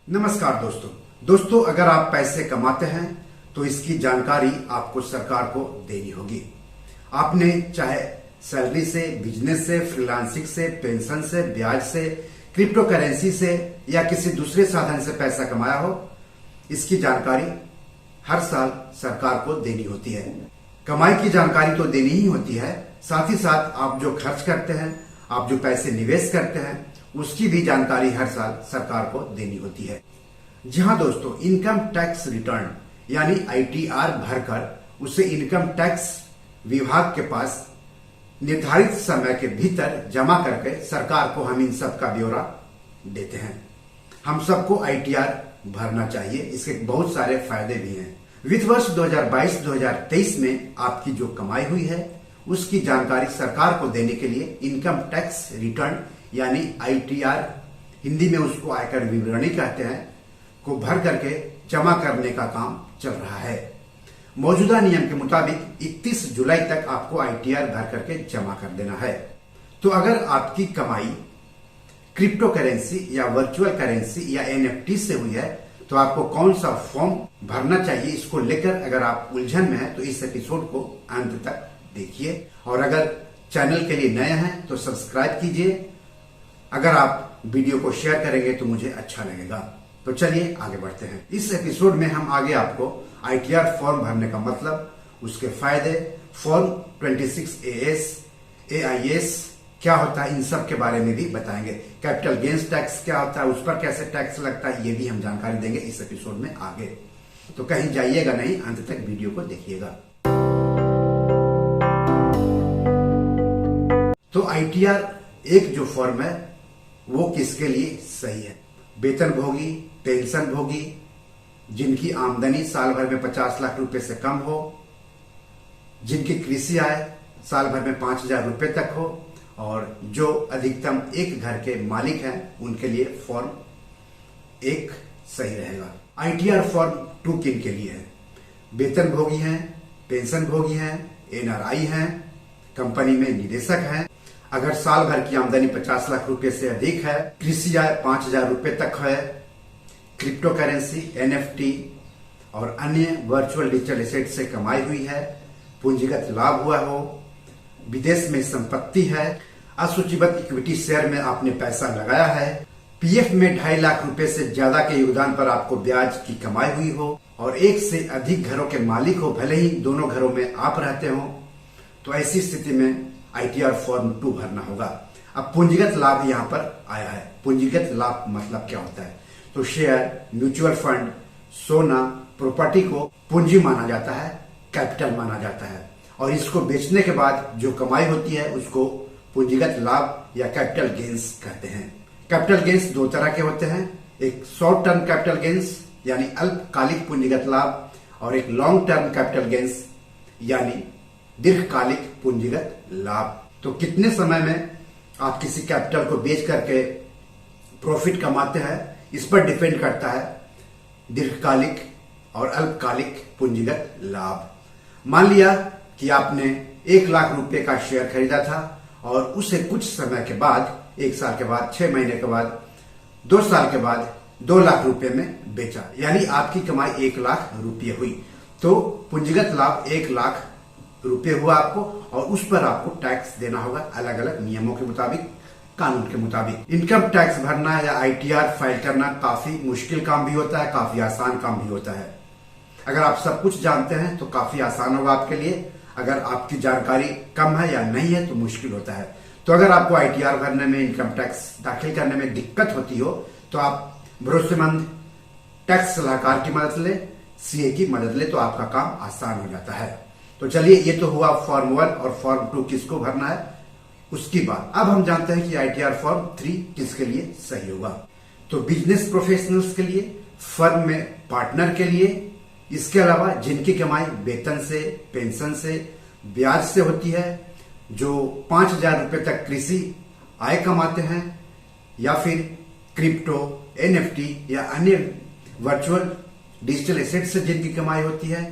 नमस्कार दोस्तों, अगर आप पैसे कमाते हैं तो इसकी जानकारी आपको सरकार को देनी होगी। आपने चाहे सैलरी से, बिजनेस से, फ्रीलांसिंग से, पेंशन से, ब्याज से, क्रिप्टो करेंसी से या किसी दूसरे साधन से पैसा कमाया हो, इसकी जानकारी हर साल सरकार को देनी होती है। कमाई की जानकारी तो देनी ही होती है, साथ ही साथ आप जो खर्च करते हैं, आप जो पैसे निवेश करते हैं, उसकी भी जानकारी हर साल सरकार को देनी होती है। जी हाँ दोस्तों, इनकम टैक्स रिटर्न यानी ITR भरकर उसे इनकम टैक्स विभाग के पास निर्धारित समय के भीतर जमा करके सरकार को हम इन सब का ब्यौरा देते हैं। हम सबको ITR भरना चाहिए, इसके बहुत सारे फायदे भी हैं। वित्त वर्ष 2022-2023 में आपकी जो कमाई हुई है उसकी जानकारी सरकार को देने के लिए इनकम टैक्स रिटर्न यानी ITR, हिंदी में उसको आयकर विवरणी कहते हैं, को भर करके जमा करने का काम चल रहा है। मौजूदा नियम के मुताबिक 31 जुलाई तक आपको ITR भर करके जमा कर देना है। तो अगर आपकी कमाई क्रिप्टो करेंसी या वर्चुअल करेंसी या NFT से हुई है तो आपको कौन सा फॉर्म भरना चाहिए, इसको लेकर अगर आप उलझन में हैं तो इस एपिसोड को अंत तक देखिए। और अगर चैनल के लिए नए हैं तो सब्सक्राइब कीजिए। अगर आप वीडियो को शेयर करेंगे तो मुझे अच्छा लगेगा। तो चलिए आगे बढ़ते हैं। इस एपिसोड में हम आगे आपको ITR फॉर्म भरने का मतलब, उसके फायदे, फॉर्म 26AS, AIS क्या होता है, इन सब के बारे में भी बताएंगे। कैपिटल गेन्स टैक्स क्या होता है, उस पर कैसे टैक्स लगता है, ये भी हम जानकारी देंगे इस एपिसोड में आगे। तो कहीं जाइएगा नहीं, अंत तक वीडियो को देखिएगा। तो ITR एक जो फॉर्म है वो किसके लिए सही है? वेतन भोगी, पेंशन भोगी, जिनकी आमदनी साल भर में 50 लाख रुपए से कम हो, जिनकी कृषि आय साल भर में 5,000 रुपए तक हो, और जो अधिकतम एक घर के मालिक हैं, उनके लिए फॉर्म एक सही रहेगा। ITR फॉर्म 2 किन के लिए है? वेतन भोगी हैं, पेंशन भोगी हैं, NRI हैं, कंपनी में निदेशक हैं, अगर साल भर की आमदनी 50 लाख रुपए से अधिक है, कृषि आय 5,000 रुपए तक है, क्रिप्टो करेंसी, NFT और अन्य वर्चुअल डिजिटल एसेट से कमाई हुई है, पूंजीगत लाभ हुआ हो, विदेश में संपत्ति है, असूचीबद्ध इक्विटी शेयर में आपने पैसा लगाया है, PF में 2.5 लाख रुपए से ज्यादा के योगदान पर आपको ब्याज की कमाई हुई हो, और एक से अधिक घरों के मालिक हो, भले ही दोनों घरों में आप रहते हो, तो ऐसी स्थिति में ITR फॉर्म 2 भरना होगा। अब पूंजीगत लाभ यहाँ पर आया है। पूंजीगत लाभ मतलब क्या होता है? तो शेयर, म्यूचुअल फंड, सोना, प्रॉपर्टी को पूंजी माना जाता है, कैपिटल माना जाता है, और इसको बेचने के बाद जो कमाई होती है उसको पूंजीगत लाभ या कैपिटल गेन्स कहते हैं। कैपिटल गेन्स 2 तरह के होते हैं, एक शॉर्ट टर्म कैपिटल गेन्स यानी अल्पकालिक पूंजीगत लाभ, और एक लॉन्ग टर्म कैपिटल गेन्स यानी दीर्घकालिक पूंजीगत लाभ। तो कितने समय में आप किसी कैपिटल को बेच करके प्रॉफिट कमाते हैं, इस पर डिपेंड करता है दीर्घकालिक और अल्पकालिक पूंजीगत लाभ। मान लिया कि आपने 1 लाख रुपए का शेयर खरीदा था और उसे कुछ समय के बाद, 1 साल के बाद, 6 महीने के बाद, 2 साल के बाद 2 लाख रुपए में बेचा, यानी आपकी कमाई 1 लाख रुपये हुई। तो पूंजीगत लाभ 1 लाख रुपये हुआ आपको, और उस पर आपको टैक्स देना होगा अलग अलग नियमों के मुताबिक, कानून के मुताबिक। इनकम टैक्स भरना या ITR फाइल करना काफी मुश्किल काम भी होता है, काफी आसान काम भी होता है। अगर आप सब कुछ जानते हैं तो काफी आसान होगा आपके लिए, अगर आपकी जानकारी कम है या नहीं है तो मुश्किल होता है। तो अगर आपको ITR भरने में, इनकम टैक्स दाखिल करने में दिक्कत होती हो तो आप भरोसेमंद टैक्स सलाहकार की मदद ले, CA की मदद ले, तो आपका काम आसान हो जाता है। तो चलिए, ये तो हुआ फॉर्म 1 और फॉर्म 2 किसको भरना है उसकी बात। अब हम जानते हैं कि ITR फॉर्म 3 किसके लिए सही होगा। तो बिजनेस प्रोफेशनल्स के लिए, फर्म में पार्टनर के लिए, इसके अलावा जिनकी कमाई वेतन से, पेंशन से, ब्याज से होती है, जो 5,000 रुपए तक कृषि आय कमाते हैं, या फिर क्रिप्टो, NFT या अन्य वर्चुअल डिजिटल एसेट से जिनकी कमाई होती है,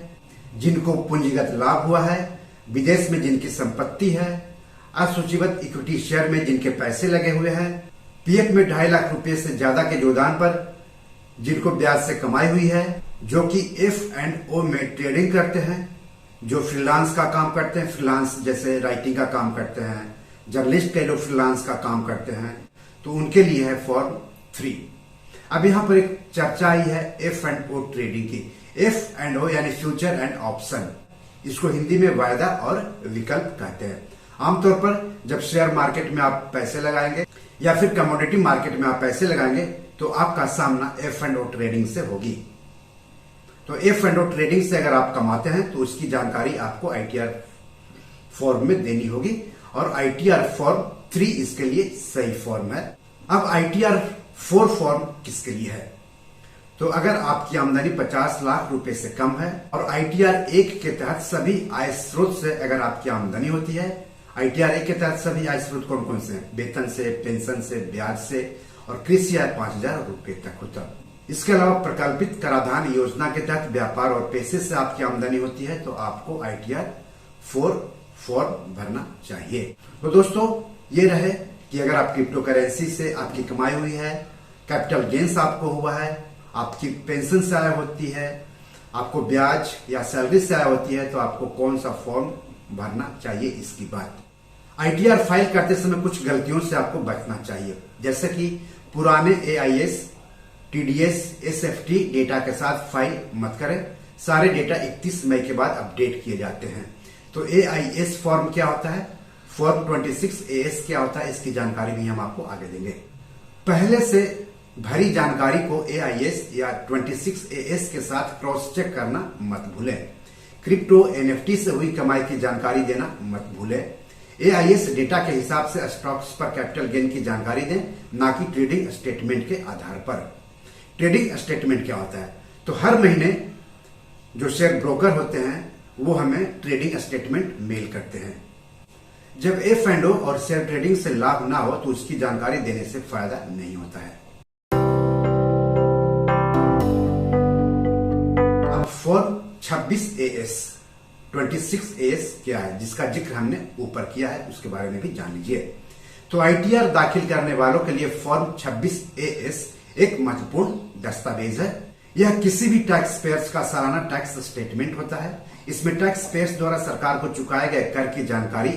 जिनको पूंजीगत लाभ हुआ है, विदेश में जिनकी संपत्ति है, असूचीबद्ध इक्विटी शेयर में जिनके पैसे लगे हुए हैं, PF में 2.5 लाख रुपए से ज्यादा के योगदान पर जिनको ब्याज से कमाई हुई है, जो कि F&O में ट्रेडिंग करते हैं, जो फ्रीलांस का काम करते हैं, फ्रीलांस जैसे राइटिंग का काम करते हैं, जर्नलिस्ट के लोग फ्रीलांस का काम करते हैं, तो उनके लिए है फॉर्म 3। अब यहां पर एक चर्चा आई है F&O ट्रेडिंग की। F&O यानी फ्यूचर एंड ऑप्शन, इसको हिंदी में वायदा और विकल्प कहते हैं। आमतौर पर जब शेयर मार्केट में आप पैसे लगाएंगे या फिर कमोडिटी मार्केट में आप पैसे लगाएंगे तो आपका सामना F&O ट्रेडिंग से होगी। तो F&O ट्रेडिंग से अगर आप कमाते हैं तो उसकी जानकारी आपको ITR फॉर्म में देनी होगी और ITR फॉर्म 3 इसके लिए सही फॉर्म है। अब ITR 4 फॉर्म किसके लिए है? तो अगर आपकी आमदनी 50 लाख रुपए से कम है और ITR 1 के तहत सभी आय स्रोत से अगर आपकी आमदनी होती है, ITR 1 के तहत सभी आय स्रोत कौन कौन से हैं? वेतन से, पेंशन से, ब्याज से और कृषि आय 5000 रुपए तक होता है। इसके अलावा प्रकल्पित कराधान योजना के तहत व्यापार और पैसे से आपकी आमदनी होती है तो आपको ITR 4 फॉर्म भरना चाहिए। तो दोस्तों ये रहे कि अगर आप क्रिप्टो करेंसी से आपकी कमाई हुई है, कैपिटल गेन्स आपको हुआ है, आपकी पेंशन से आय होती है, आपको ब्याज या सैलरी से आय होती है, तो आपको कौन सा फॉर्म भरना चाहिए इसकी बात। ITR फाइल करते समय कुछ गलतियों से आपको बचना चाहिए, जैसे कि पुराने AIS, TDS, SFT डेटा के साथ फाइल मत करें। सारे डेटा 31 मई के बाद अपडेट किए जाते हैं। तो AIS फॉर्म क्या होता है, फॉर्म 26AS क्या होता है, इसकी जानकारी भी हम आपको आगे देंगे। पहले से भरी जानकारी को AIS या 26AS के साथ क्रॉस चेक करना मत भूलें। क्रिप्टो NFT से हुई कमाई की जानकारी देना मत भूलें। AIS डेटा के हिसाब से स्टॉक्स पर कैपिटल गेन की जानकारी दें, ना कि ट्रेडिंग स्टेटमेंट के आधार पर। ट्रेडिंग स्टेटमेंट क्या होता है? तो हर महीने जो शेयर ब्रोकर होते हैं वो हमें ट्रेडिंग स्टेटमेंट मेल करते हैं। जब F&O और शेयर ट्रेडिंग से लाभ ना हो तो उसकी जानकारी देने से फायदा नहीं होता है। अब फॉर्म 26AS 26AS क्या है, जिसका जिक्र हमने ऊपर किया है, उसके बारे में भी जान लीजिए। तो ITR दाखिल करने वालों के लिए फॉर्म 26AS एक महत्वपूर्ण दस्तावेज है। यह किसी भी टैक्स पेयर्स का सालाना टैक्स स्टेटमेंट होता है। इसमें टैक्स पेयर्स द्वारा सरकार को चुकाए गए कर की जानकारी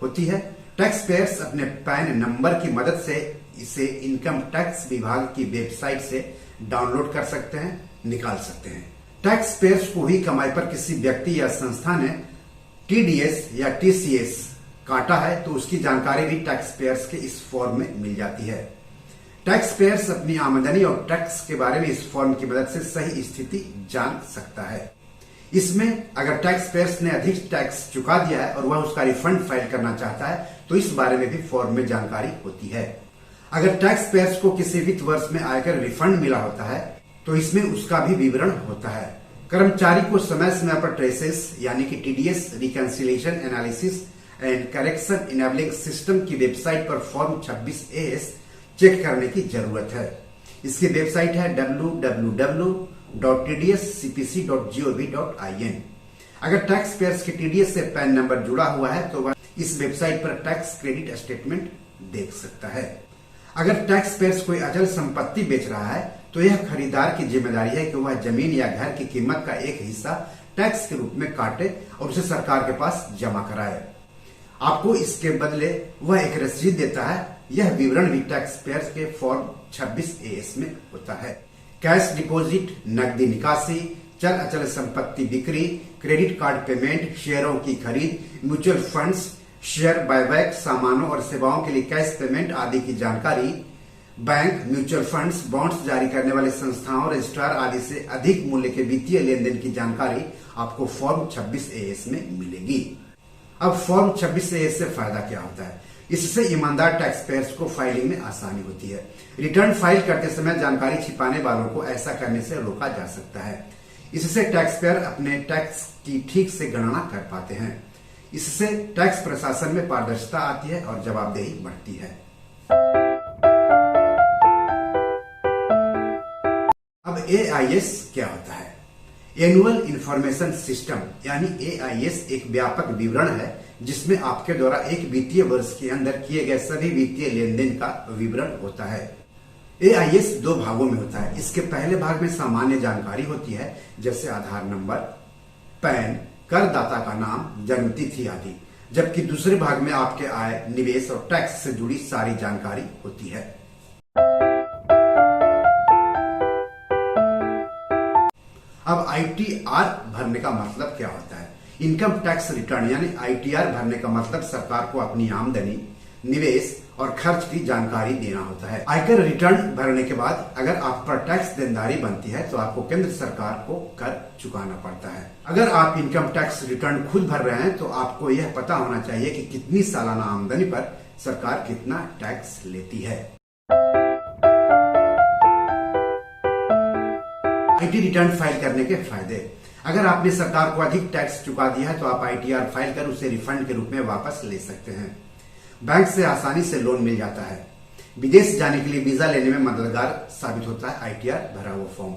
होती है। टैक्स पेयर्स अपने पैन नंबर की मदद से इसे इनकम टैक्स विभाग की वेबसाइट से डाउनलोड कर सकते हैं, निकाल सकते हैं। टैक्स पेयर्स को हुई कमाई पर किसी व्यक्ति या संस्था ने TDS या TCS काटा है तो उसकी जानकारी भी टैक्स पेयर्स के इस फॉर्म में मिल जाती है। टैक्स पेयर्स अपनी आमदनी और टैक्स के बारे में इस फॉर्म की मदद से सही स्थिति जान सकता है। इसमें अगर टैक्स पेयर्स ने अधिक टैक्स चुका दिया है और वह उसका रिफंड फाइल करना चाहता है तो इस बारे में भी फॉर्म में जानकारी होती है। अगर टैक्स पेयर्स को किसी वित्त वर्ष में आयकर रिफंड मिला होता है तो इसमें उसका भी विवरण होता है। कर्मचारी को समय समय पर ट्रेसेस यानी कि TDS reconciliation analysis and correction enabling system की वेबसाइट पर फॉर्म 26AS चेक करने की जरूरत है। इसकी वेबसाइट है www.tdscpc.gov.in। अगर टैक्स पेयर्स के TDS से पैन नंबर जुड़ा हुआ है तो वह इस वेबसाइट पर टैक्स क्रेडिट स्टेटमेंट देख सकता है। अगर टैक्स पेयर्स कोई अचल संपत्ति बेच रहा है तो यह खरीदार की जिम्मेदारी है कि वह जमीन या घर की कीमत का एक हिस्सा टैक्स के रूप में काटे और उसे सरकार के पास जमा कराए। आपको इसके बदले वह एक रसीद देता है। यह विवरण भी टैक्स पेयर्स के फॉर्म 26AS में होता है। कैश डिपॉजिट, नकदी निकासी, चल अचल संपत्ति बिक्री, क्रेडिट कार्ड पेमेंट, शेयरों की खरीद, म्यूचुअल फंड्स, शेयर बायबैक, सामानों और सेवाओं के लिए कैश पेमेंट आदि की जानकारी, बैंक, म्यूचुअल फंड्स, बॉन्ड्स जारी करने वाली संस्थाओं, रजिस्ट्रार आदि से अधिक मूल्य के वित्तीय लेन देन की जानकारी आपको फॉर्म 26AS में मिलेगी। अब फॉर्म 26AS से फायदा क्या होता है? इससे ईमानदार टैक्स पेयर्स को फाइलिंग में आसानी होती है। रिटर्न फाइल करते समय जानकारी छिपाने वालों को ऐसा करने से रोका जा सकता है। इससे टैक्स पेयर अपने टैक्स की ठीक से गणना कर पाते हैं। इससे टैक्स प्रशासन में पारदर्शिता आती है और जवाबदेही बढ़ती है। अब AIS क्या होता है? एनुअल इंफॉर्मेशन सिस्टम यानी AIS एक व्यापक विवरण है जिसमें आपके द्वारा एक वित्तीय वर्ष के अंदर किए गए सभी वित्तीय लेन देन का विवरण होता है। AIS 2 भागों में होता है। इसके पहले भाग में सामान्य जानकारी होती है, जैसे आधार नंबर, पैन, करदाता का नाम, जन्मतिथि आदि, जबकि दूसरे भाग में आपके आय, निवेश और टैक्स से जुड़ी सारी जानकारी होती है। अब ITR भरने का मतलब क्या होता है? इनकम टैक्स रिटर्न यानी ITR भरने का मतलब सरकार को अपनी आमदनी, निवेश और खर्च की जानकारी देना होता है। आयकर रिटर्न भरने के बाद अगर आप पर टैक्स देनदारी बनती है तो आपको केंद्र सरकार को कर चुकाना पड़ता है। अगर आप इनकम टैक्स रिटर्न खुद भर रहे हैं तो आपको यह पता होना चाहिए कि कितनी सालाना आमदनी पर सरकार कितना टैक्स लेती है। IT रिटर्न फाइल करने के फायदे। अगर आपने सरकार को अधिक टैक्स चुका दिया है तो आप ITR फाइल कर उसे रिफंड के रूप में वापस ले सकते हैं। बैंक से आसानी से लोन मिल जाता है। विदेश जाने के लिए वीजा लेने में मददगार साबित होता है ITR भरा हुआ फॉर्म।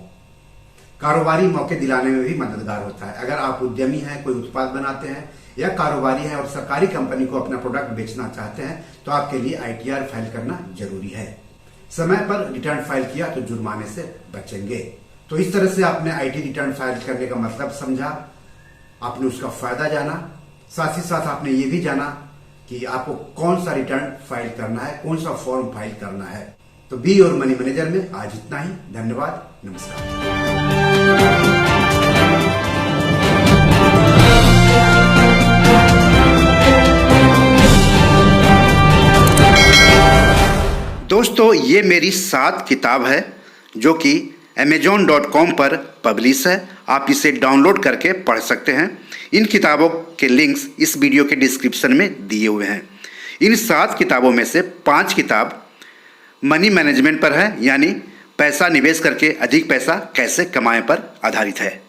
कारोबारी मौके दिलाने में भी मददगार होता है। अगर आप उद्यमी हैं, कोई उत्पाद बनाते हैं या कारोबारी हैं और सरकारी कंपनी को अपना प्रोडक्ट बेचना चाहते हैं तो आपके लिए ITR फाइल करना जरूरी है। समय पर रिटर्न फाइल किया तो जुर्माने से बचेंगे। तो इस तरह से आपने IT रिटर्न फाइल करने का मतलब समझा, आपने उसका फायदा जाना, साथ ही साथ आपने ये भी जाना कि आपको कौन सा रिटर्न फाइल करना है, कौन सा फॉर्म फाइल करना है। तो बी और मनी मैनेजर में आज इतना ही। धन्यवाद, नमस्कार। दोस्तों, ये मेरी 7 किताब है जो कि Amazon.com पर पब्लिश है। आप इसे डाउनलोड करके पढ़ सकते हैं। इन किताबों के लिंक्स इस वीडियो के डिस्क्रिप्शन में दिए हुए हैं। इन 7 किताबों में से 5 किताब मनी मैनेजमेंट पर है, यानी पैसा निवेश करके अधिक पैसा कैसे कमाएं पर आधारित है।